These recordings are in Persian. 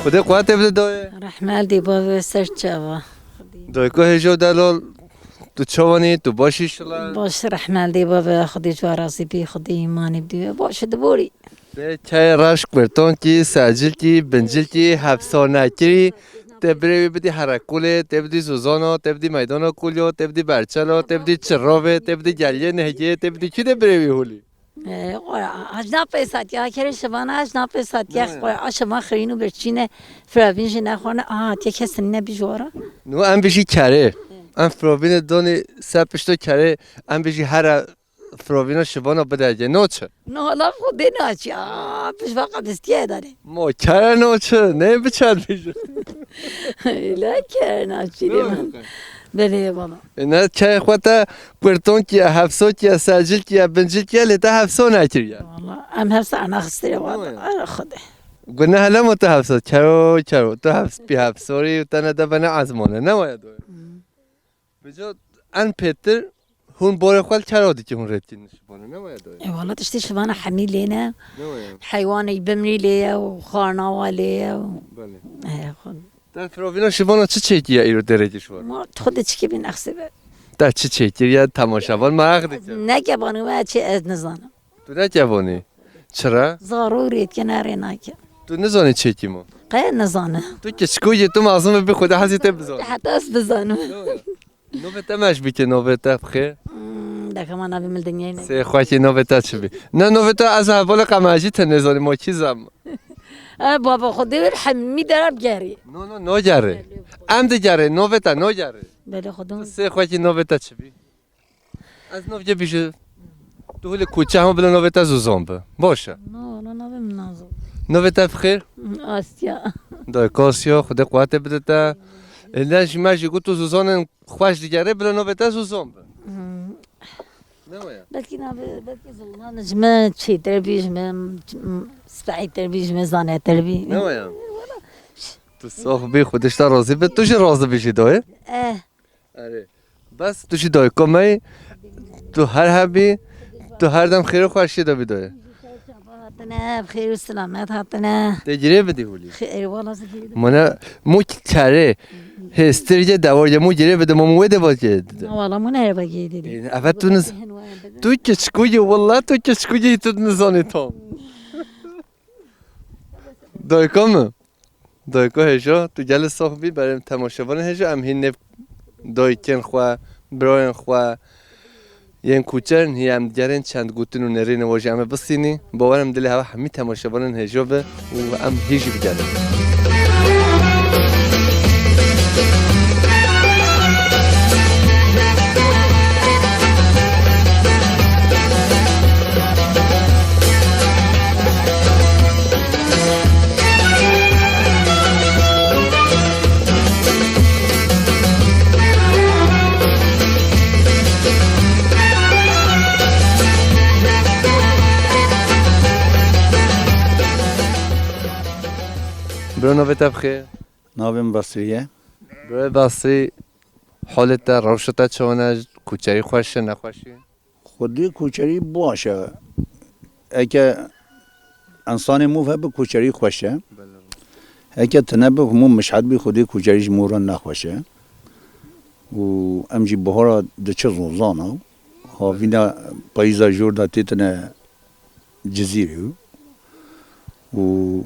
خدا قوت بده دای رحمل دی با سرچاوا دای که هجو دلال تو چوانی تو باشی شلا باش رحمل دی با خودی جوارازی بی خودی ایمانی بی باش دبوری ده چای راش کرتون کی ساجل کی بنجل کی حبسانه کی تبری بدی حرکوله تبدی زوزانو تبدی میدانو کولیو تبدی برچلو تبدی چراوه تبدی گلیه نهگیه تبدی کی تبری هولی اجنا پیسات یا کری شبانه اجنا پیسات یا اشما خرینو برچینه فرابینج نخورنه تی کسی نبیجوره نو ام بیشی کره ام فروین دونی سپشتو کره ام بیشی هر فروینا شبانو بده نوچه نه حالا خودی ناچی پیش وقت استیه داره ما کره نوچه نه بچه بیشو لا کره ناچی دیمان بله بابا نه چه خواته پرتون کیا حفصو کیا ساجل کیا بنجل کیا لیتا حفصو نکریا والله ام هفت انا خسته وادا خده قلنا هلا متى حفصو چرو چرو تو حفص بی حفصوری و تنه دبنه عزمانه نماید بجا ان پیتر هون بار خال چرا دی که هون رد کنش بانه نماید والله تشتي شبانه حميل لنا نماید حيوان يبمري ليا وخارناوا ليا بله خد در فروینا شبانه چه چیکیه ایرو درجه شوار ما خودت چی بین اخسبه در چه چیکیه تماشاوان مرق دیگه نگبانو ما چی از نزانم تو نجوانی چرا ضروريت کناره ناکه تو نزانی چیکی ما غير نزانه تو که چکویی تو معصوم به خدا حسی تبزان حتى اس بزانه نوبت ماش بیت نوبت بخیر ده ما نبي من الدنيا هنا سه خواهی نوبت چه بی نه نوبت از اول قماجی تنزانی ما چیزم بابا خدي الحمي درب جاري نه نه نجاره ام دیگره نوبت نجاره بله خدوم سه خواهی نوبت چه بی از نوبت بیشه تو هل کوچه هم بلا نوبت زوزان به باشه نه نبي من نازو نوبت بخیر آسیا دای کاسیا خدا قوت بده تا لنج ماجی گوتو زوزان خوش دیگره بلا نوبت زوزان به نمایا بلكي بلكي زلمان جمع شي تربي جمع سبعي تربي جمع زانه تربي نمایا تو صاحبی خودش تا راضی به تو چه راضی بشی دای آره بس تو چی دای کمی تو هر حبی تو هر دم خیر و خوشی دا بیدای هاتنا بخير والسلامات هاتنا تجربه بدی هولی خير والله زكي منا مو کره هستریجه دوار مو جره بده مو وده باشه والله مو نهر بقي دي افت تو نز تو کشکوی والله تو کشکوی تو نزانی تام دای کم دای که هجا تو جل صاحبی برای تماشاوان هجا ام هین دای کن خوا براین خوا ین کوچرن هی ام دیگرن چند گوتن و نرین واجه ام بسینی باورم دلی هوا همی تماشاوان هجا به و ام هیچی بگرد برو نوبت بخیر ناویم بصریه برای باسی حالت روشتا چونه کوچری خوشه نخوشی خودی کوچری باشه اگه انسان موفه به کوچری خوشه اگه تنبه همون مشهد بی خودی کوچریش مورن نخوشه و امجی بهارا دچه روزانه ها وینا پاییزا جور دا تیتنه جزیره و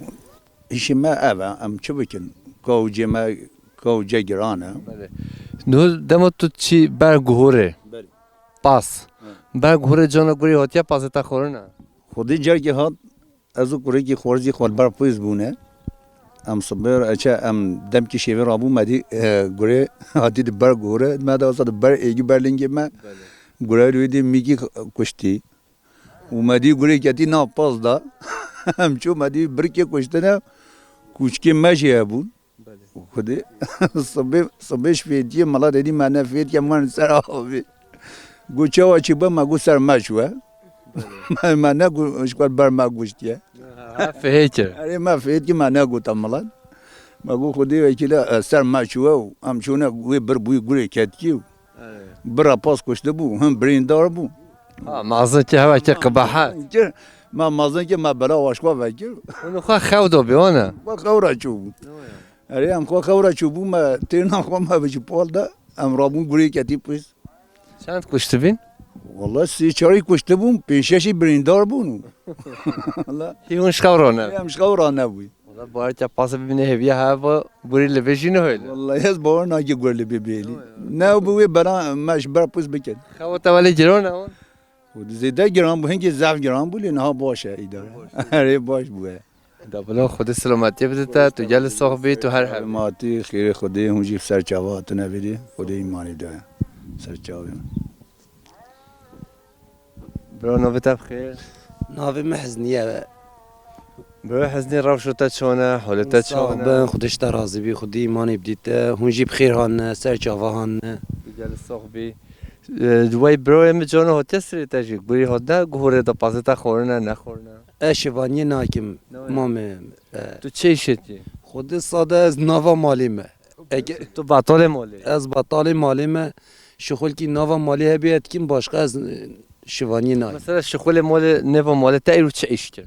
ایشی ما اوه ام چه بکن گوجه ما گوجه گرانه نو دم تو چی برگوره پاس برگوره جانا گوری هاتیا پاس تا خورنا خودی جرگی هات از او گوری که خورزی خود بر پویز بونه ام صبر اچه ام دم کی شیوه رابو مدی گوری هاتی بر گوره ما دا اصلا بر ایگی برلینگی ما گوری روی دی میگی کشتی و مدی گوری کتی نا پاس دا هم چو مدی برکی کشته نه کوچکی ماشیه بود خودی صبح فیدیه ملا دیدی من فیدیه من سر آبی گوچه و چی با مگو سر ماشوه من نگو اشکال بر مگوشتیه فهیچه اره ما فیدیه من نگو تملا مگو خودی وکیل سر ماشوه و همچونه گوی بر بوی گوری کتیو برا پاس کشته بو هم بریندار بو مغزه که هوا که قباحت ما مازن که ما بلا واشکوا وکر اونو خواه خو دو بیانه با خورا چوب اره ام خو خورا چوب ما تینا خو ما بچ پول دا ام رابون گوری کتی پس چند کشته بین؟ والله سی چاری کشته بوم پیششی بریندار بونو والله هیونش خورانه ام خورا نبود والله باید که پاس ببینه هویه هوا بوری لبشینه هیله والله از باور ناگی گوری ببیلی نه بوی برا مش بر پس بکن خو تولی جرانه اون و زیده گران بو هنگی زعف گران بولی نه باشه ایداره اره باش بوه دبلا خود سلامتی بده تا تو جل صاحبی تو هر هم ماتی خیر خودی هونجی سرچاوا تو نبیدی خودی ایمانی داره سرچاوی برو نوبت بخیر ناوی محزنیه برو حزنی روشتا چونه حالتا چونه بن خودش ترازی بی خودی ایمانی بدیت هونجی بخیر هان سر چاوا هان جل صاحبی دوای برو ام جانو هات سری تاجیک بری هات نه گوره دا پاستا خورنه نخورنه اشوانی ناکم مام تو چه شدی خود ساده از ناوا مالیمه اگه تو بطال مالی از بطال مالیمه شغل کی ناوا مالی هبیت کیم باشقه از شوانی نای مثلا شغل مال نو مال تا ایرو چه ایش کرد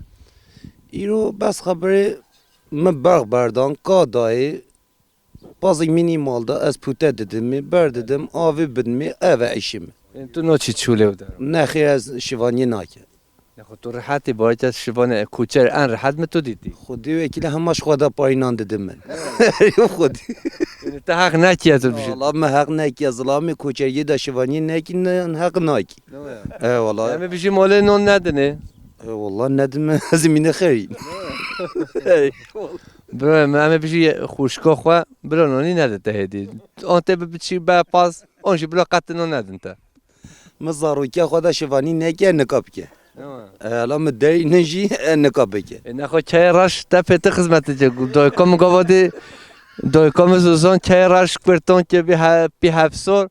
ایرو بس خبره من برق بردان قادای بازی مینی مالدا از پوته ددم برددم آوی بدم اوه ایشیم تو نو چی چوله بودن نخیر از شوانی ناکه خود تو راحتی باید از شبانه کوچر ان راحت می تو دیدی خودی وکیل همش خدا پایینان ددم من خودی یعنی تا حق نکی تو بشید والله ما حق نکی از ظلام کوچری دا شوانی نکی نه حق ناکی والله همه بیشی مال نون ندنه والله ندم زمین خیری برای من همه بیشی خوشگاه خواه برای نونی ندته هدی آن تا بچی با پاس آنشی برای قطع نون ندن تا مزاروکی خدا شوانی نکی نکاب که الان مدعی نجی نکاب که نخوا چای راش تا پت خدمت جه دای کم گوادی دای کم زوزان چای راش کرتون که بی هفسور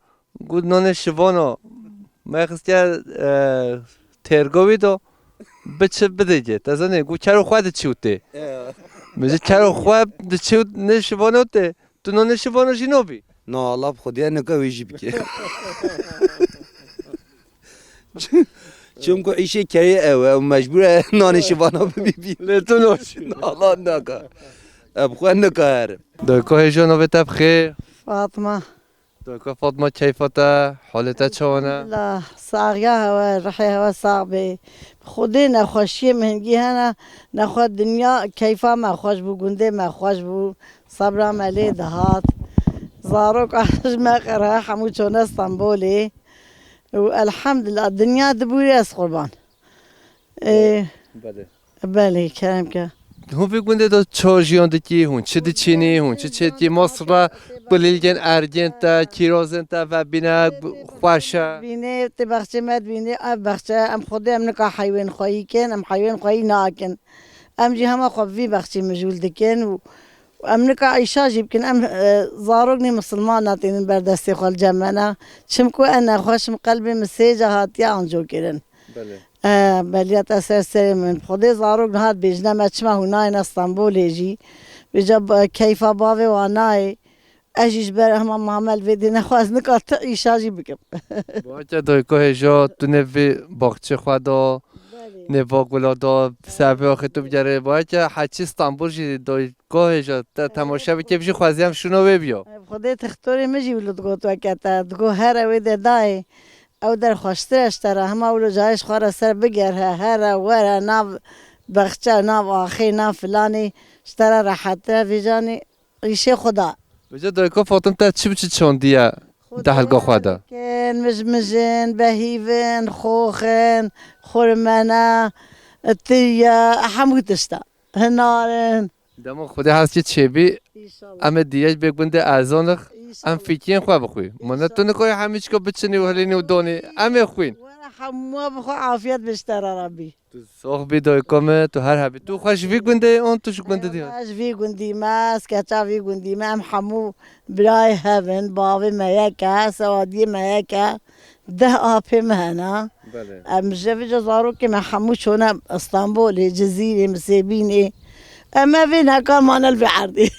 گود نون شوانو ما خسته ترگوی دو بچه بده جه تازه گو چرا خواهد چیوته میشه چرا خواهد چیوت نشوانو ته تو نون شوانو شی نوبی نه الله خودی نکاویجی بکه چون که ایشه کری اوه مجبور نان شوانا ببی لتو نوشی نه الله نکا ابخواه نکار دای که هجا نوبت بخیر فاطمة دای که فاطمه کیفتا حالتا چونه لا صاغية هوا رحي هوا صعبة خودي نخوشي مهنجي هنا نخو الدنيا كيفا ما خوش بو قندي ما خوش بو صبرا مالي دهات زاروك عش ما قرها حمو چون اسطنبولي والحمد لله الدنيا دبوري اس قربان ايه بله بله كلامك هون بگونده دو چارجیان دکی هون چه چینی هون چه دی مصر بلیلگن ارگن تا کیروزن تا و بینا خوشه بینه تبخش مد بینه اب بخشه ام خودی ام نکا حیوان خواهی کن ام حیوان خواهی ناکن ام جی همه خوابی بخشی مجول دکن و ام نکا عیشا جیب کن ام زاروگنی مسلمان ناتین بردستی خوال جمعنا چمکو انا خوشم قلبی مسیجا هاتیا آنجو کرن بله بلیت اثر سری من خودی زاروگ هات بیجنه مچما هنای استانبول هجی بجا کیفا باوی وانای اجیش بر هم معامل ویدی نخواست نکات ایشاجی بکم باید دای که هجا تو نوی باغچه خوادا نوا گلا دا سبه آخه تو بگره باید که حچی استانبول جی دای که هجا تماشا بکی بشی خوازی هم شنو ببیا خودی تختوری مجی ولد گوت وکتا دگو هر ویده دای او در خوشترش تره همه اولو جایش خواره سر بگره هر وره ناو بخچه ناو آخی ناو فلانی شتره راحته ویجانی ریشه خدا بجا دای که فاطم تا چی بچی چوندیه ده حلقه خوادا کن مجمجن بهیون خوخن خورمنه تریا همو تشتا هنارن دما خودی هست که چه بی ام دیگه بگونده ارزانخ ام فیکین خواه بخوی من تو نکوی همیچ که بچنی و هلینی و دونی ام خوین وانا حمو بخو عافیت بشتر ربی تو صاحبی دای کامه تو هر هبی تو خوش وی گونده اون تو شو گونده دیگه اش وی گندی ماس کچا وی گندی ما ام حمو برای هون باوی میکا سوادی میکا ده آپی مهنا بله ام جوی جزارو که ما حمو چونه استانبول جزیره مسیبینه اما وی نکان مانل بی عردی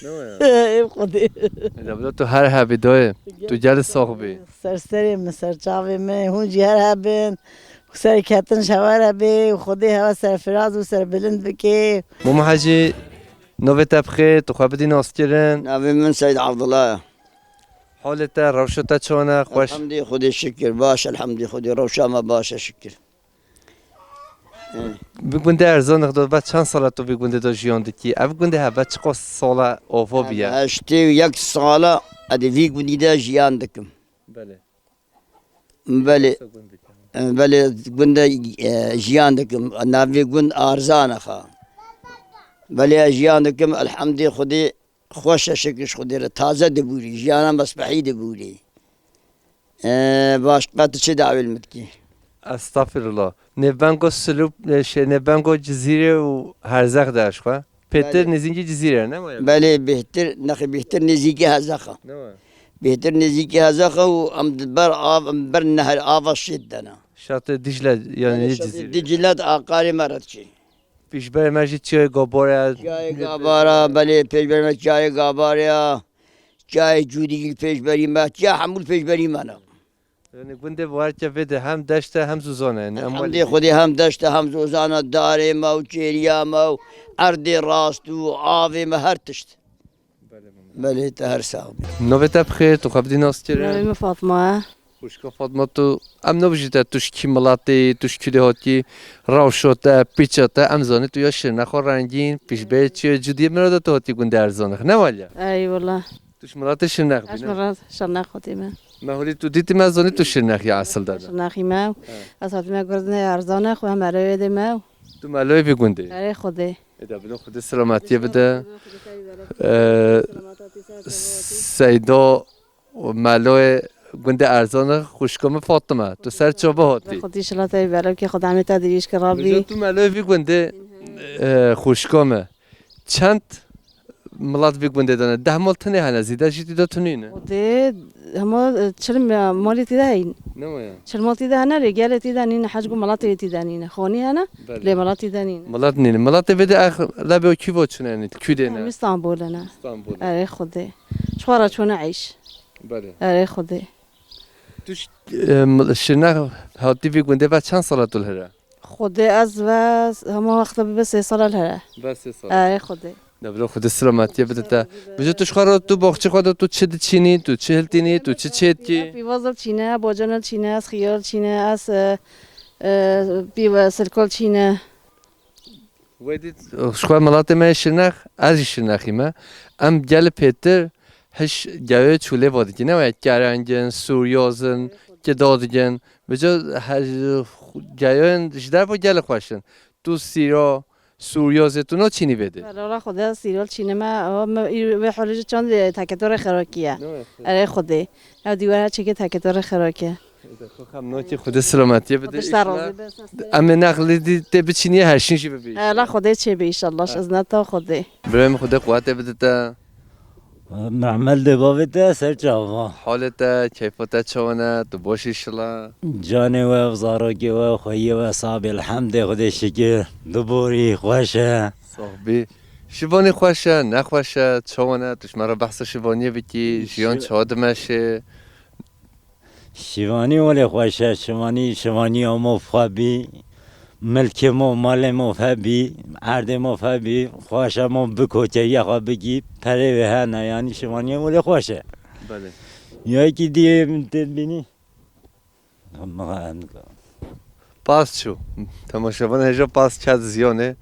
خودی دبلا تو هر هبی دای تو جل صاحبی سرسری مسرچاوی من هون جهر هبن سر کتن شواره به و خودی هوا سر فراز و سر بلند بکی ماما حاجی نوبت بخیر تو خواب بدی ناس کردن نبي من سيد عبد الله حالت روشت چونه خوش الحمد خدي الشكر باش الحمد خدي روشا ما باش شكر بگونده ارزان خدا و چند سال تو بگونده دا جیانده کی او گونده ها چه قص سال آفا بیا اشتي يك صالة ادي في قدي دا جيان دكم بله بلي بلي قند جيان دكم نبي قند ارزان خا بلي جيان دكم الحمد خدي خوش شكر خدي تازه دبوري جيانا بس بعيد دبوري باش قد شي دعوه المتكي استغفرالله نبنگو سلوب نبنگو جزیره و هرزخ داشت خواه پتر بله. نزینجی جزیره نه مایا بلي بهتر نخي بهتر نزيكي هزخه نه مایا بهتر نزيكي هزخه وام بر بر النهر آفا شدنا شاطر دیجله یعنی جزیره دجلات آقاري مرتشي پیش بر مجید چه گاباره جاي غابارا بلي پیش بري جاي غاباريا جاي جودي پیش بري ما جا حمول پیش بري مانا یعنی گونده وارچه وده هم دشته هم زوزانه یعنی الحمد خدي هم دشت هم زوزانا داري ما وشيريا ما اردي راستو آوي ما هرتشت بلي تهر صاحب نوبت بخیر تو خواب دی ناس کردن نبیم فاطمه خوشکا فاطمه تو ام نبجیده توش کی ملاتی توش کلی هاتی راوشوته پیچاته ام زانه تو یا شرنخا رنگین پیش به چیه جدیه مراده تو هاتی گونده ارزانه نه والیا ای والله توش ملات شرنخ اش بینه مرات شرنخ خودیمه مهولی تو دیتی مزانی تو شرنخ یا اصل داده شرنخی ما از فاطمه گردن ارزانه خو هم برای ده ما تو ملای بگونده برای خوده ادا بلو خود سلامتی بده سیدا و ملای گونده ارزانه خوشکام فاطمه تو سر چوبه هاتی خودی شلاتای برای که خدا همه تدریش که بجا رابی تو ملای بگونده خوشکامه چند ملات بگونده دانه 10 مال تنه هنه زیده جیدی دا تنینه خوده همه چل مالی تیده این نمایا چل مال تیده هنه رجال تیده نینه حجم ملاتی تیده نینه خونی هنه لی ملات تیده نینه ملات نینه ملات بده اخ لبه کی با چونه نید کی هم دینه استانبول نه استانبول اره خوده شوارا چونه عیش بله اره خوده توش شرنخ هاتی بگونده و چند ساله طول هره خوده از و همه وقت به 3 سال هره بس سال اره خوده دبلو خود سلامتی بده تا بجا توش خارا تو باغچه خود تو چه چینی تو چه هلتینی تو چه چیت کی بیوازل چینه باجانل چینه از خیال چینه از بیو سرکل چینه ویدید شخواه ملات ما شرنخ از شرنخی ما ام گل پیتر هش گوه چوله واده که نه گرنگن سوریازن که دادگن بجا گوه جدر با گل خوشن تو سیرا سوریازه تو نا چینی بده برای خوده سیرال چینه ما به حالی چند تکتور خراکیه اره خوده او دیواره چه که تکتور خراکیه خم ناکی خود سلامتی بده خودش در راضی بس اما نقلی دی بچینی هرشینشی ببیش لا خوده چه به ایشالله از نتا خوده برایم خود قوت بده تا معمل دبابته سر جاوا حالت کیفات چوانه تو باشی شلا جان و زاروکی و خویی و صابی الحمد خود شکر دبوری خوشه صاحبی شیوانی خوشه نخوشه چوانه توش مرا بحث شیوانی بکی جیان چاد مشه شیوانی ولی خوشه شیوانی امو فبی ملک مو مال مو فبی عرض مو فبی خوشه مو بکوچه یخوا بگی پره به هنه یعنی شیوانی ولی خوشه بله یا کی دیگه بینی پاس چو تماشاوان هجا پاس چاد زیانه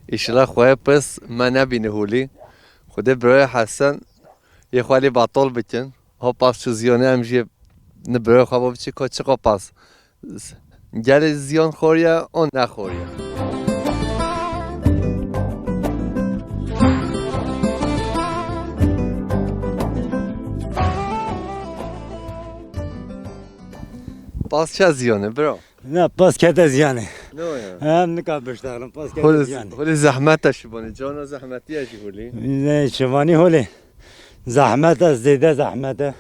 ایشلا خواه پس من نبینه هولی خوده برای حسن یه خواهی باطل بکن ها پاس چو زیانه همجی نبرای خواه بچه که چقا پاس گل زیان خوریه اون نخوریه پاس چه زیانه برا نه پاس کت زیانه نه هم نکاب بشتغلم پاس کت زیانه هولی زحمت شبانه جانا زحمتی هشی هولی نه شمانی هولی زحمت است دیده زحمته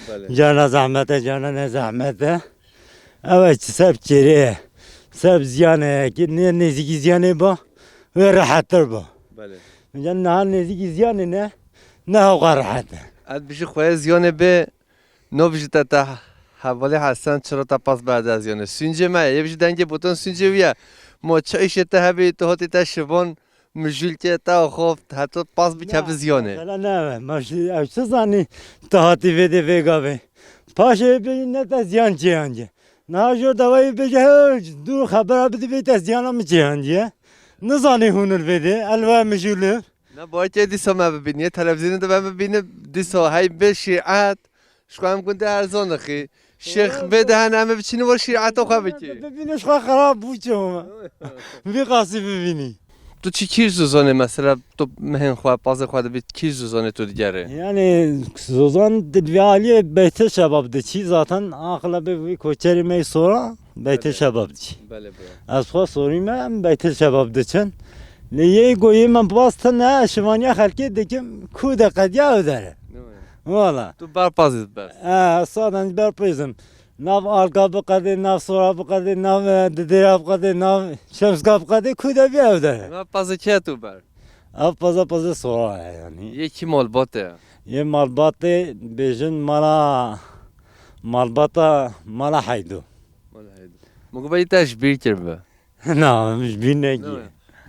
بله جانا زحمته جانا نه زحمته اوه سب چیره سب زیانه که نه نزدیکی زیانه با و راحت تر با بله میگن نه نزدیکی زیانه نه نه اوقا راحته اد بشه خواه زیانه به نو بشه تا حوالی حسن چرا تا پاس بعد از یانه سنجه ما یه بیش دنگ بودن سنجه ویا ما چه ایشه ته هبی تو هاتی تا شبان مجول که تا خوب حتی پاس بکه زیانه مثلا نه ماشی چه زنی تهاتی ویده ویگاوی پاشه بگی نه تا زیان چیانجه نه جور دوایی بگه دور خبر بده بی تا زیان هم چیانجه نزانی هنر ویده الوه مجوله نه باید که دیسا ما ببینی تلویزیون دو من ببینه دیسا های به شیعت شو هم کنده ارزان خی شیخ بده هن همه بچینه و شیعت رو خواه بکی ببینش خواه خراب بود چه همه بی قاسی ببینی تو چی کیش زوزانه مثلا تو مهن خواه پاس خواه بید کیش زوزانه تو دیگره yani Suzan Dilviali beyte şebaptı çi zaten akla bir koçeri mey sonra beyte şebaptı. بله بله Az sonra sorayım ben beyte şebaptı çen. Niye koyayım ben bastı ne şivanya halki dikim kuda kadya ödere. Valla. تو بر پازید بس Sadan berpizim. Nav alga bu kadar, nav sonra bu kadar, nav dedere bu kadar, nav şemska bu kadar kuda bir ödere. من پازه که تو بر Av paza sonra yani. یکی مال باته Ye malbatı bejin malbata mala haydu. مگه باید تشبیه کر به Ne mش binegi.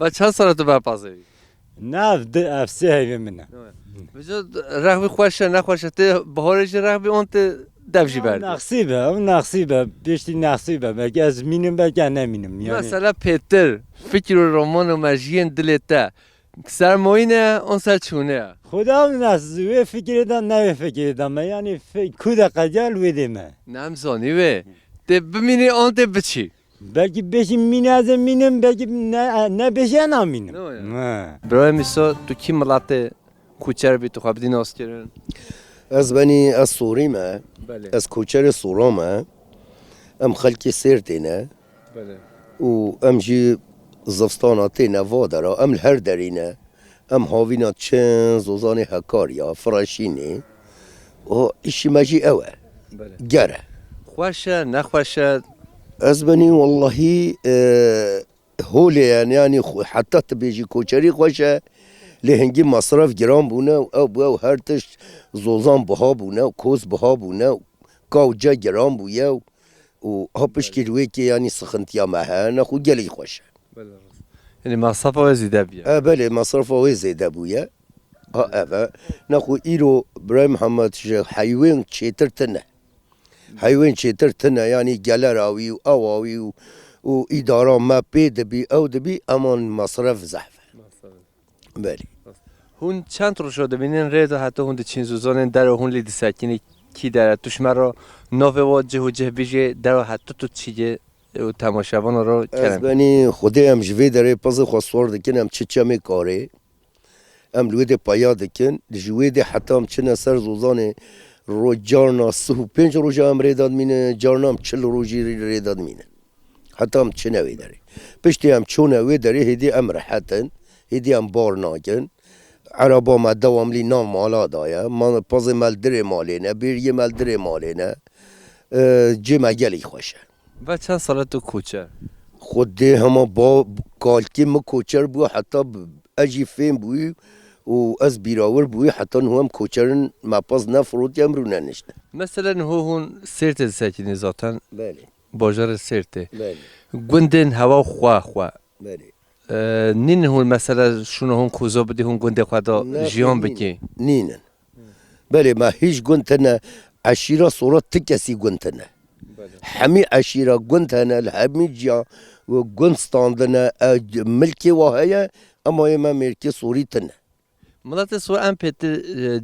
با چند سال تو بر پازه Ne efsi heyve mine. بجا رهبی خوشه نخوشه تی بهارش رهبی اون تی دفجی برد Naksibe, beşti naksibe. Belki az minim belki neminim. Yani. مثلا پیتر فکر و رمان و مجین دلته سرمایینه اون سر چونه Khuda nasıl ve fikirden ne fikirden ben yani kuda kacal ve deme. نمزانی وی تی بمینی اون تی بچی Belki beşim minazem minim belki ne beşe ne minim. برای میسا تو کی ملت کوچر بی تو خواب دی ناس کردن از بنی از سوریمه بله از کوچر سورامه ام خلکی سرتینه بله و ام جی زفستاناتینه وادرا ام هر درینه ام هاوینا چن زوزان هکاریا فراشینی و ایشی مجی اوه بله گره خوشه نخوشه از بنی والله هولی yani hatta تبیجی کوچری خوشه لهنگی مصرف گران بونه او هر تش زوزان بها بونه کوز بها بونه کاوجا گران بویه و هپش کلوی که یعنی سخنتیا مهه نخو گلی خوشه بله یعنی مصرف و زیده بیا بله مصرف اوی زیده بویه اوه نخو ایرو برای محمد حیوان چیتر تنه حیوان چیتر تنه یعنی گلر آوی و آوی و اداره ما پید بی او دبی امان مصرف زحفه بله هون چند رو شده بینین ریز و حتی هون چین زوزانن در هون لیدی ساکنی کی داره توش مرا نوه و جه بیجه در حتی تو چیه و تماشاوان رو از کردم بنی خودی هم جوی داره پس خواستوار دکن هم چه چمی کاره هم لوید پایا دکن جوی ده حتی هم چنه سر زوزانه رو جارنا 35 روزه هم ریداد مینه جارنا هم 40 روزی ریداد مینه حتی هم چنه وی داره پشتی هم چونه وی داره هدی هم راحتن هدی هم بار ناکن عربا ما دوام لی نام مالا دایا ما پاز مالدر مالینه بیر یه مالدر مالینه جمع گلی خوشه و چند سال تو کوچه خود ده همه با کالکی ما کوچر بو حتی اجی فیم بوی و از بیراور بوی حتی هم کوچرن ما پاز نفروت یم رو ننشته مثلا هون سرت ساکنی زاتن بله باجار سرته بله گندن هوا خواه بله نین هون مثلا شونه هون کوزا بدی هون گنده خدا جیان بکی نینن بله ما هیچ گنتنه عشیره صورت تکسی گنتنه همه عشیره گنتنه همه جا و گنستاندنه ملکی واهیه اما ما ملکی صوری تنه ملت سو ام پت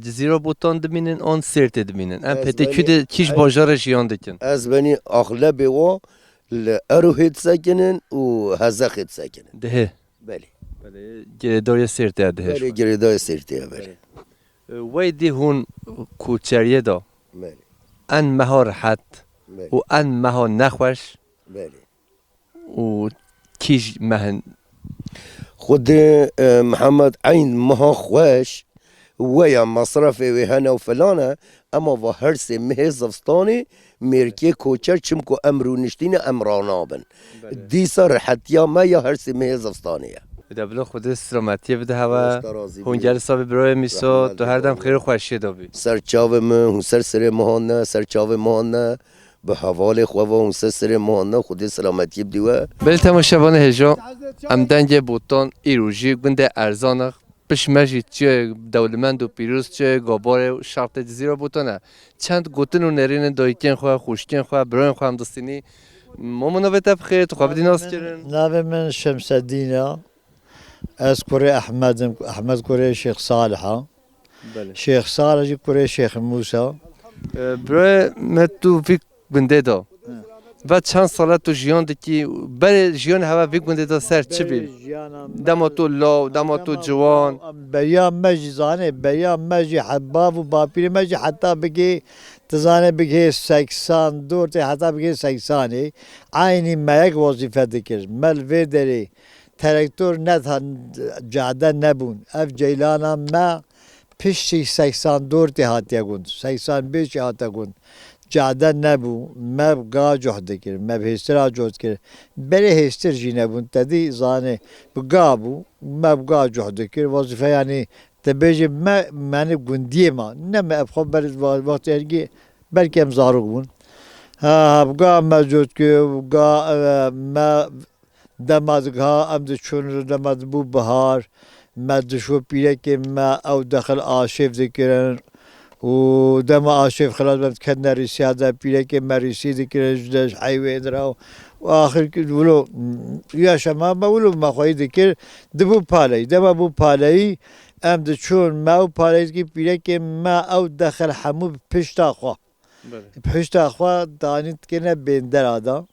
جزیره بوتان دمینن آن سرت دمینن ام از پت بنی- کد کیش باجار جیان دکن از بنی اغلب و اروهت ساکنن و هزاخت ساکنن ده بله گردای سرت ده بله گریدای سرتیه بله وی دی هون کوچریه دا بله ان مها راحت بله و ان مها نخوش بله و کیش مهن خود محمد عین مها خوش ویا مصرف و هنا و فلانه اما و هر سه مه زفستانی مرکی کوچر چمکو امرو نشتین امرانابن دیسا رحتیا ما یا هر سه مه زفستانیه دبلو خود سلامتی بده هوا راضی هون گل صاحب برای میسا تو هر دم خیر خوشی دابی سر چاو من سر مهانه سر چاو مهانه به حوال خوا و اون سر مهانه خود سلامتی بدیوه بله تماشاوان هجا ام دنگ بوتان ایروژی گنده ارزانه پشمجی چیه دولمند و پیروز چیه گابار شرط جزیره بوتانه چند گوتن و نرین دایکن خواه خوشکن خواه براین خواه هم دستینی مامونا بتا بخیر تو خواه بدین آس کرن ناوی من شمس الدینه از کوره احمد کوره شیخ صالحه بله شیخ صالح جی کوره شیخ موسی برای متو فیک گنده دا و چند ساله تو جیان دکی برای جیان هوا فیک گنده دا سر چی بید؟ دما تو لاو دما تو جوان بیام مجی زانه بیام مجی حباب و باپیر مجی حتی بگی تزانه بگی 82 حتی بگی 80 aynı mek vazife dikir mel ve deri traktör ne caden ne bun ev ceylana me pişti 84 hatiye gun 85 hatiye gun caden ne bu me ga dikir me histira dikir beri histir jine bun dedi zane bu ga bu me ga dikir vazife yani تبیجی من گندیه ما نه من ابخاب وقت ergi belki em zaruk bun بقى موجود كي بقى ما دمازها أم تشون دماز بو بهار ما تشوف بيلك ما أو دخل آشيف ذكرن ودما آشيف خلاص بتكنا رسالة بيلك ما رسالة ذكرن جدش حيوي دراو وآخر ولو يا شمال ما ولو ما خوي ذكر دبو بالي دما بو بالي أم تشون ما أو بالي كي بيلك ما أو دخل حمو بيشتا خوا پشت اخوا دانید که نه بندر آدا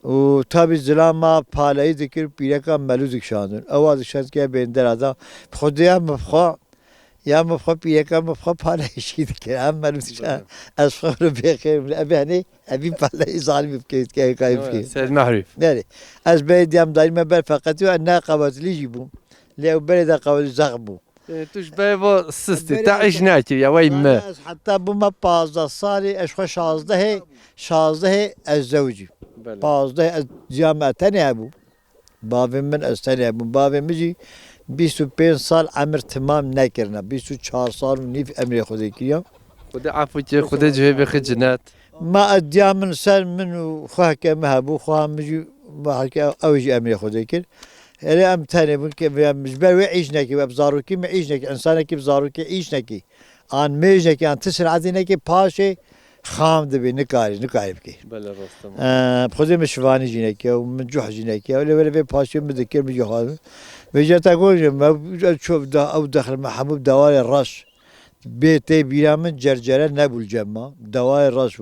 و تابی زلما پالایی ذکر پیره کام ملوزک شاندن آواز شد که بندر آدا خودیا مفخا یا مفخا پیره کام مفخا پالایی شید که هم ملوزک شان از خبر بخیر ابی هنی ابی پالایی ظالم بکید که کایم کی سید محریف نه از بیدیم داریم بر فقط و نه قواتلی جیبم لیو برد قوات زغبو توش با سستی تعیش ناتی یا وای ما حتی بوم 15 سالی اشخاص 16 از زوجی 15 از جامعه نبود بابم من از نبود بابم میگی 25 سال عمر تمام نکردم 24 سال و نیف امر خودی کردم خدا عفو که خدا جوی بخیر جنات ما ادیام من سال منو خواه که مهبو خواه میگی ما که اوجی امر خودی کرد هلا ام تاني ممكن مجبر ويعيش نكي بزاروكي ما عيش نكي انسانك بزاروكي عيش نكي ان ميج نكي ان تسر عادي نكي باشي خام دبي نكاري بكي بله راستم بخذي مشواني جينكي ومن جوح جينكي ولا في باشي مذكر بيجي هذا بيجي تقول ما تشوف او دخل محبوب دواري الرش بيتي بيرا من جرجره نبول جمع دواري الرش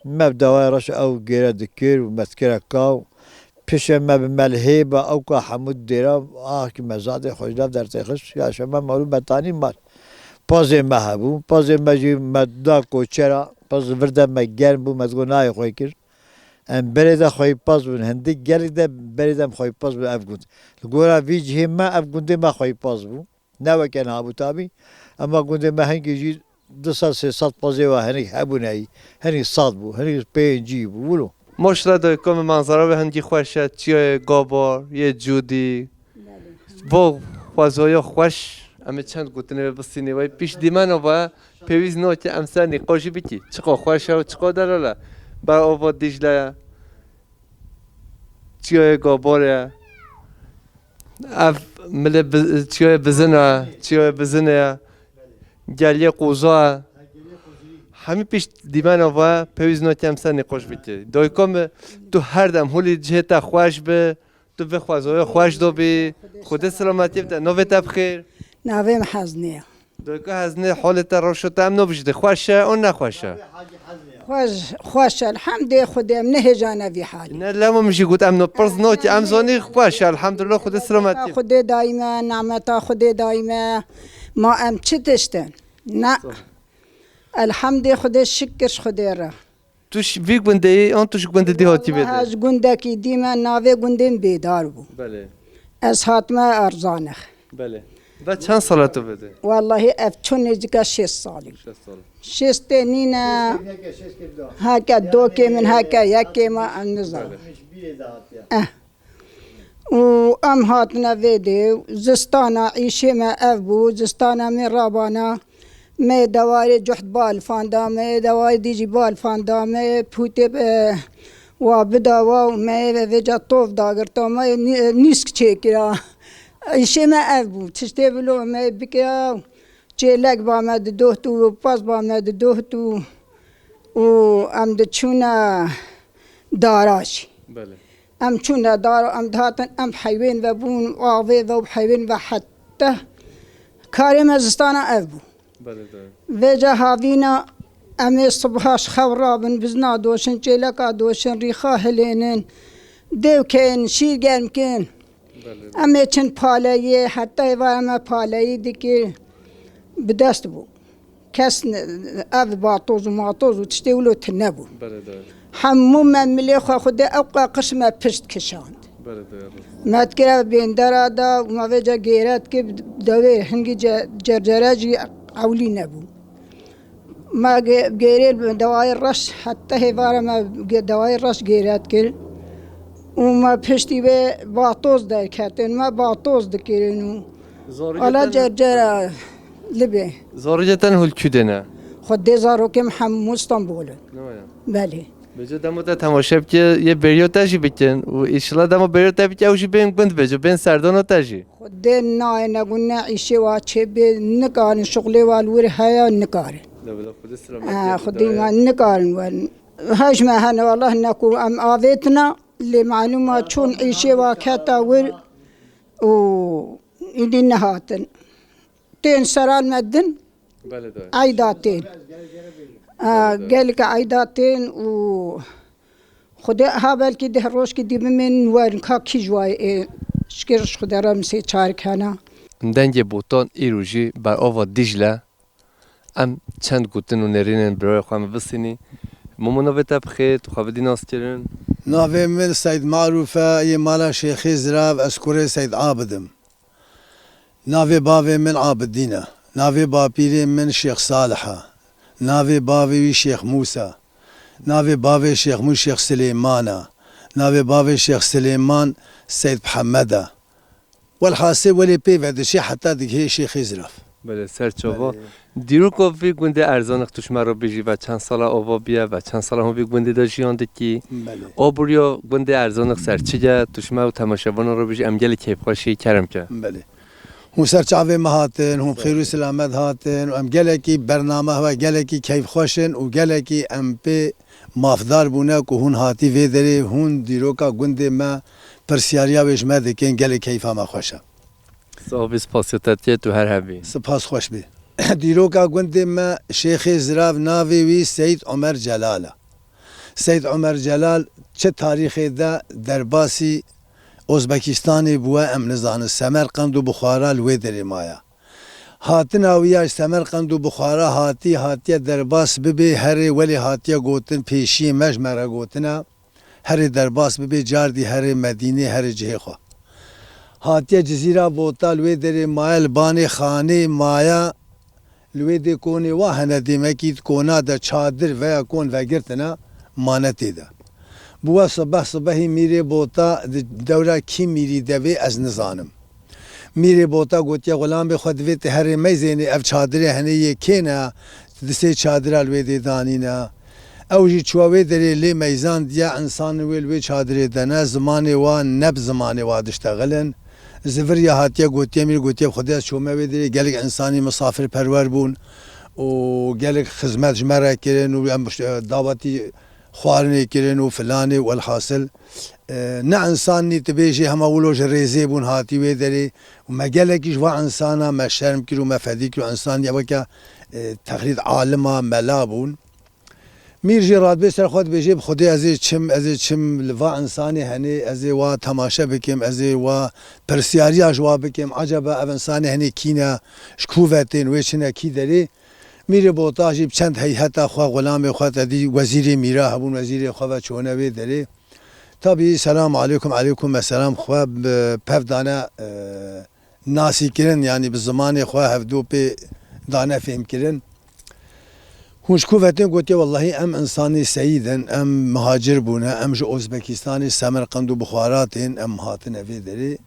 ما بدواري الرش او غير ذكر ومذكره كاو پیش ما به ملهبه او که حمود دیرم که مزاد خوشدار در تخش یا شما معلوم بتانی مال پازه مهبو پازه مجی مدا کوچرا پاز ورده مگرم بو مزگونای خوی کر ام برید خوی پاز بون هندی گرید بریدم خوی پاز بو افگوند گورا ویجه ما افگونده ما خوی پاز بو نه وکن ابو تابی اما گونده ما هنگی جی 200 پازه و هنگ هبونایی هنگ صاد بو هنگ پنجی بو ولو ماشلا دای کم منظره به هنگی خوشه چیه گابار یه جودی با خوازویا خوش اما چند گوتنه بسینی وای پیش دیمن و پیویز نو که امسر نقاشی بکی چقا خوشه و چقا دلاله بر آوا دیجله چیه گاباره اف مل چیه بزنه گلیه قوزا همین پیش دیمان آوا پیوز نوتی امسر نقاش بکی دای کم تو هر دم هولی جهت خوش به تو به خوازوی خوش دو بی خود سلامتی بده نوی تبخیر ناویم حزنیه دای که هزنه حالت روشت هم نبجده خوشه اون نخوشه خوش الحمد خودم نه جانبی حالی نه لما میشه گفت امن پرز نوتی امزانی خوشه الحمدلله خود سلامتی خود دایما نعمتا خود دایما ما ام چه تشتن نه الحمد خدا شکرش خدا را توش وی گنده ای آن توش گنده دیهاتی بده از گنده کی دیما ناوه گندم بیدار بو بله از حاتمه ارزانخ بله و چند ساله تو بده والله اف چون نجگا 6 سالی 6 نینا هکا دو که من هکا یک که ما نظام و ام هاتنا ویده زستانا عیشه ما اف بو زستانا من رابانا me davarê cuht bal fanda me davarê dijî bal fanda me pûtê wa bida wa me veca tov dagirta me nîsk çêkira îşê me ev bû tiştê bilo me bikira çêlek ba me didoht û pas ba me didoht û em diçûne daraş em çûne dar em dihatin em heyvên vebûn avê ve heyvên ve hette karê me zistana ev bû veca havîna em ê sibhaş xew rabin biz nadoşin çêleka doşin rîxa hilênin devkên şîr germkin em ê çin paleyê heta êva em paleyî dikir bi dest bû kes ev batoz û matoz û tiştê wilo tune bû hemû me milê xwe xwedê ew qiş me pişt kişand me dikire bêndera da û me veca gêret kir devê hingî cercere jî ewlî nebû me gêrê dewayê reş heta hêvara me dewayê reş gêret kir û me piştî wê batoz derketin me batoz dikirin û ala cercera libê Zoruyeten hulküde ne? xwedê zarokêm hemû Stenbolin belê Bece demo da temaşa bike ye beriyo tajî bikin û inşallah demo beriyo te bike ew jî bên gund bece bên serdana te jî. xwedê nayê gune îşê wa çêbê nikarin şuxlê wa li wir heya nikarin xwedê me nikarin werin hej me hene wallah neku em avêtina lê malûma çûn îşê wa keta wir û îdî nehatin tên seran me din eyda tên gelek eyda tên û xwedê ha belkî dih rojkî dîbimên werin ka kîj wayê şikir ji xwedê re misê çarek hene Dengê botan îro jî berava Dicle em çend gotin û nêrînên birayê xwe me bisînî Momona vê te bixêr tu xwe vidî nas kirin Navê min Seyd Marûf e yê mala Şêxê Zirav ez kurê Seyd Abidim Navê bavê min Abidîn e Navê bapîrê min Şêx Salih e Navê bavê wî Şêx Musa Navê bavê Şêx Mû Şêx Silêman e Navê bavê Şêx Silêman Seyd Mihemed e Welhasê welê pê vedişê heta digihê Şêxê Zirav Bele serçava Dîroka vê gundê erzanix tu ji me re bijî ve çend sala ava biye ve çend sala hûn vê gundê de jiyan dikî Aburiya gundê erzanix serçî ye tu ji me û temaşevanan re bijî em gelê kêfxweşî kerem ke Hûn serçavê me hatin, hûn xêr û selamet hatin û em gelekî bername ve gelekî keyfxweş in û gelekî em pê mafdar bûne ku hûn hatî vê derê hûn dîroka gundê me pirsyariya wê ji me dikin gelê keyfa me xweş e Savê spasiyetetiye tu her hevî Spas xweş bê Dîroka gundê me Şêxê Zirav navê wî Seyd Ömer Celal e Seyd Ömer Celal çi tarîxê de derbasî Özbekistanê bûye em nizanin Semerqend û Buxara li wê derê maye Hatina wî ya Semerqend û Buxara hatiye derbas bibe herê welê hatiye gotin pêşiyê me ji me re gotine herê derbas bibe cardî herê Medînê herê cihê xwe hatiye Cizîra Bota li wê derê maye li banê xanê maye li wê dê konê wa hene demekî kona de çadir veya kon vegirtine mane tê de Bûye sibehî Mîrê Bota dewra kî mîrî devê ez nizanim Mîrê Bota gotiye xulamê xwe divê te herê meyzênê ev çadirê hene yê kê ne disê çadira li wê dê danîne ew jî çuwa wê derê lê meyzan diye însan wê li wê çadirê de ne zimanê wa ne bi zimanê wa diştexilin Ziviriye hatiye gotiye Mîr gotiye xwedê ez çûme wê derê gelek însanî misafirperwer bûn û gelek xizmet ji me re kirin û em dawetî xwarinê kirin û filanê welhasil ne însanî tu bêjî hema wilo ji rêzê bûn hatî wê derê û me gelekî ji va însana me şerm kir û me fedî kir û însan ya weke teqlîd alima mela bûn Mîr jî radbê ser xwe dibêje bi Xwedê ez ê çim li va însanê henê ez ê wa temaşe bikim ez ê wa pirsyariya ji wa bikim acaba ev însanê henê kî ne ji ku vetên wê çine kî derê Mîrê Bota jî çend heyheta xwe xulamê xwe tedî wezîrê mîra hebûn wezîrê xwe ve çûne wê derê Tabii selamu aleyküm aleyküm ve selam xwe pev dane nasî kirin yani bi zimanê xwe hevdû pê dane fêm kirin Hûn ji ku vetên gotiye wellahî em însanî seyîdin em mihacir bûne em ji Özbekistanê Semerqend û Buxara tên em hatin vê derê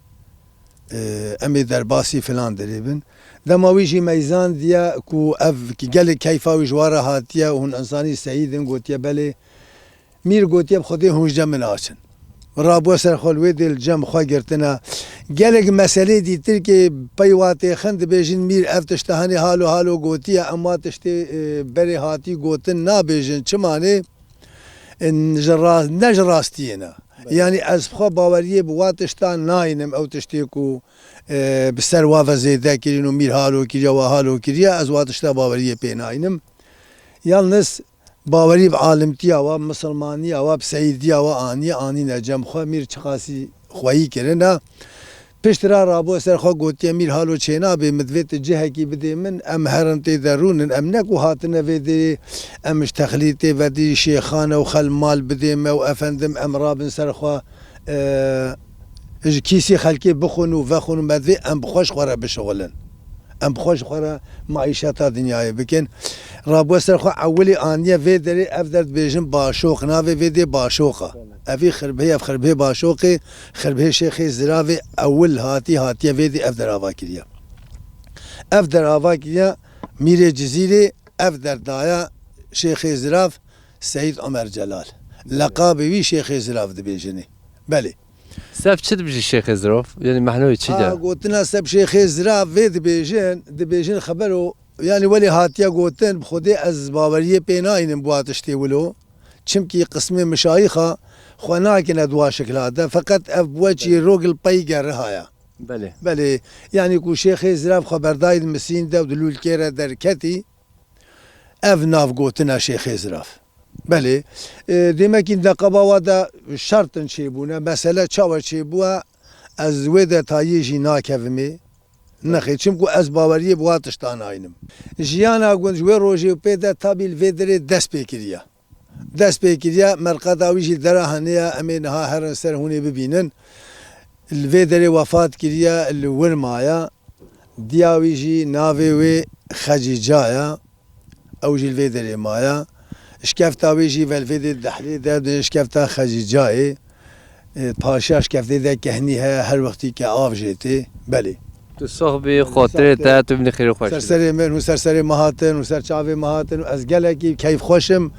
امی درباسی فلان دریبن دماویجی میزان دیا کو اف کی گل کیفا و جواره هاتیه و هن انسانی سعیدن گوتیه بله میر گوتیه خودی هنجه من آچن رابو سر خلوی دل جم خواه گرتنا گلک مسئله دیتر که پیوات خند بیجن میر اف تشتهانی حالو گوتیه اما تشتی بری هاتی گوتن نا بیجن چمانه نجراستینا یعنی از خوا باوریه بواتشتان ناینم او تشتیکو بسر واف زیده کرین و میر حالو کریا و حالو کریا از واتشتا باوریه پی ناینم یالنس باوری به عالمتی و مسلمانی و سعیدی و آنی نجم خوا میر چخاسی خواهی کرنا پشترا رابو سر خوا گوتیا میر حالو چینا به مدویت جهه کی بده من ام هرم تی درون ام نکو هاتنه ویدی امش تخلیت ودی شیخانه و خل مال بده و افندم ام رابن سر خوا کیسی خلکی بخون و وخون مدوی ام بخوش خوره بشغلن ام بخوش خوره معیشت دنیای بکن رابو سر خوا اولی آنیه ویدری افدرد بیجن باشوق ناوی ویدی باشوقه افی خربه باشوقی خربه شیخ زراوی اول هاتیه ویدی افدر آوا کریا افدر آوا کریا میر جزیره افدر دایا شیخ زراف سید عمر جلال لقب وی شیخ زراف دی بیجنی بله سف چی بجی شیخ زراف یعنی معنوی چی ده گوتنا سب شیخ زراف وی دی بیجن خبرو yani veli hatiye goten xudi ez baveriye pênayînim bu tiştê wilo çimkî qismê mişayîxa xwe nakine dua şekla de feqet ev weçî rogil pey gerrihaya بله belê yani ku şêxê zirav xeberdayî misîn de dilûlkêre derketî ev nav gotina şêxê zirav belê demekî deqeba wa de şertin çêbûne mesele çawa çêbûye ez wê de tayê jî nakevimê نخی چیم کو از باوریه بواتش تاناییم جیانا گونج و روزی و پیدا تابیل ویدری دست پیکریا مرقد آویجی درهانیا امین ها هر سر هونی ببینن الویدری وفات کریا الور مایا دیاویجی ناوی و خجیجایا اوجی الویدری مایا اشکفت آویجی و الویدری دحلی درد اشکفت خجیجای پاشا اشکفت ده کهنی هر وقتی که آف جیتی بله تو صحبی خاطره تا تو من خیر خوش سرسری من و سرسری مهاتن و سرچاوی مهاتن و از گله کی کیف خوشم